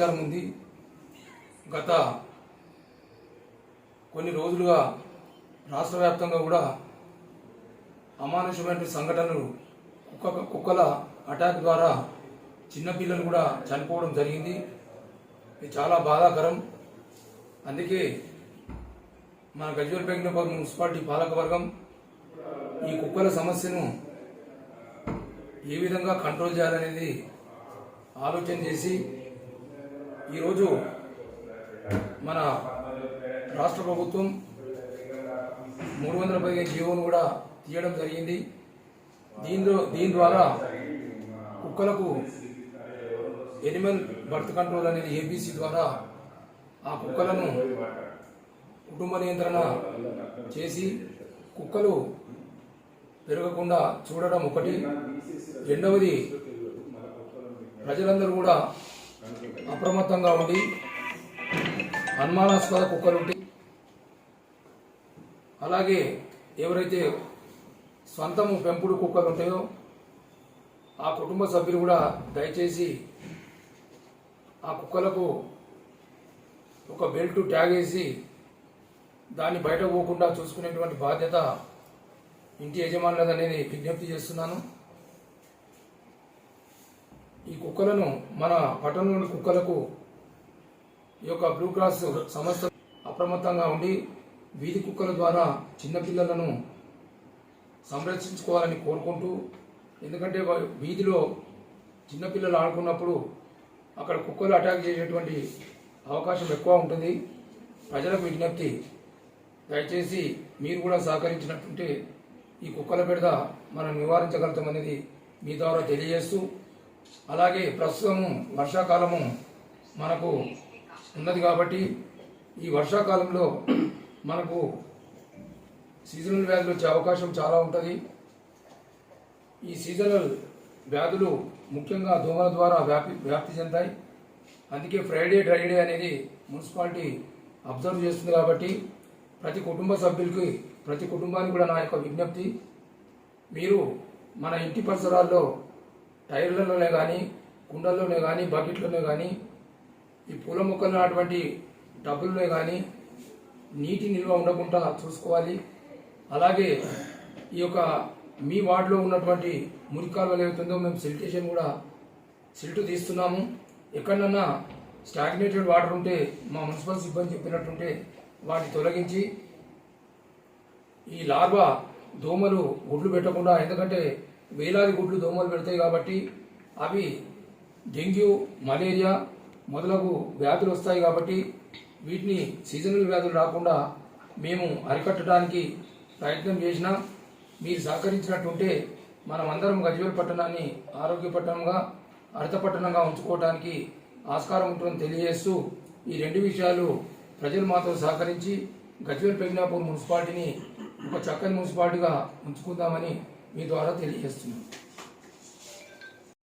సమాచారం ఉంది. గత కొన్ని రోజులుగా రాష్ట్ర వ్యాప్తంగా కూడా అమానుషమైన సంఘటనలు కుక్కల అటాక్ ద్వారా చిన్నపిల్లలు కూడా చనిపోవడం జరిగింది. ఇది చాలా బాధాకరం. అందుకే మన గజ్వేల్ పెగ్నపూర్ మున్సిపాలిటీ పాలకవర్గం ఈ కుక్కల సమస్యను ఏ విధంగా కంట్రోల్ చేయాలనేది ఆలోచన చేసి ఈరోజు మన రాష్ట్ర ప్రభుత్వం 315 జీవోను కూడా తీయడం జరిగింది. దీని ద్వారా కుక్కలకు ఎనిమల్ బర్త్ కంట్రోల్ అనేది ఏబీసీ ద్వారా ఆ కుక్కలను కుటుంబ నియంత్రణ చేసి కుక్కలు పెరగకుండా చూడడం ఒకటి. రెండవది, ప్రజలందరూ కూడా అప్రమత్తంగా ఉండి అనుమానాస్పద కుక్కలు ఉంటే అలాగే ఎవరైతే స్వంతము పెంపుడు కుక్కలు ఉంటాయో ఆ కుటుంబ సభ్యులు కూడా దయచేసి ఆ కుక్కలకు ఒక బెల్ట్ ట్యాగ్ వేసి దాన్ని బయట పోకుండా చూసుకునేటువంటి బాధ్యత ఇంటి యజమానులదనేది విజ్ఞప్తి చేస్తున్నాను. ఈ కుక్కలను మన పట్టణంలోని కుక్కలకు ఈ యొక్క బ్లూ క్రాస్ సంస్థ అప్రమత్తంగా ఉండి వీధి కుక్కల ద్వారా చిన్నపిల్లలను సంరక్షించుకోవాలని కోరుకుంటూ, ఎందుకంటే వీధిలో చిన్నపిల్లలు ఆడుకున్నప్పుడు అక్కడ కుక్కలు అటాక్ చేసేటువంటి అవకాశం ఎక్కువ ఉంటుంది. ప్రజలకు విజ్ఞప్తి, దయచేసి మీరు కూడా సహకరించినట్టుంటే ఈ కుక్కల బెడద మనం నివారించగలుగుతామనేది మీ ద్వారా తెలియజేస్తూ, అలాగే ప్రస్తుతము వర్షాకాలము మనకు ఉన్నది కాబట్టి ఈ వర్షాకాలంలో మనకు సీజనల్ వ్యాధులు వచ్చే అవకాశం చాలా ఉంటుంది. ఈ సీజనల్ వ్యాధులు ముఖ్యంగా దోమల ద్వారా వ్యాప్తి చెందాయి. అందుకే ఫ్రైడే డ్రై డే అనేది మున్సిపాలిటీ అబ్జర్వ్ చేస్తుంది. కాబట్టి ప్రతి కుటుంబ సభ్యులకి, ప్రతి కుటుంబానికి కూడా నా యొక్క విజ్ఞప్తి, మీరు మన ఇంటి పరిసరాల్లో టైర్లలోనే కానీ, కుండల్లోనే కానీ, బకెట్లోనే కానీ, ఈ పూల మొక్కలు నాటువంటి టబ్బుల్లోనే కానీ నీటి నిల్వ ఉండకుండా చూసుకోవాలి. అలాగే ఈ యొక్క మీ వార్డులో ఉన్నటువంటి మురికాలు ఏవైతుందో మేము సిల్టేషన్ కూడా సిల్ట్ తీస్తున్నాము. ఎక్కడన్నా స్టాగ్నేటెడ్ వాటర్ ఉంటే మా మున్సిపల్ సిబ్బంది చెప్పినట్టుంటే వాటిని తొలగించి ఈ లార్వా దోమలు గుడ్లు పెట్టకుండా, ఎందుకంటే వేలాది గుడ్లు దోమలు పెడతాయి కాబట్టి అవి డెంగ్యూ, మలేరియా మొదలగు వ్యాధులు వస్తాయి. కాబట్టి వీటిని సీజనల్ వ్యాధులు రాకుండా మేము అరికట్టడానికి ప్రయత్నం చేసినా మీరు సహకరించినట్టుంటే మనం అందరం గజ్వేల్ పట్టణాన్ని ఆరోగ్య పట్టణంగా, హరిత పట్టణంగా ఉంచుకోవడానికి ఆస్కారం ఉంటుందని తెలియజేస్తూ, ఈ రెండు విషయాలు ప్రజలు మాతో సహకరించి గజ్వేల్ పెగ్నాపూర్ మున్సిపాలిటీని ఒక చక్కని మున్సిపాలిటీగా ఉంచుకుందామని మీ ద్వారా తెలియజేస్తున్నాం.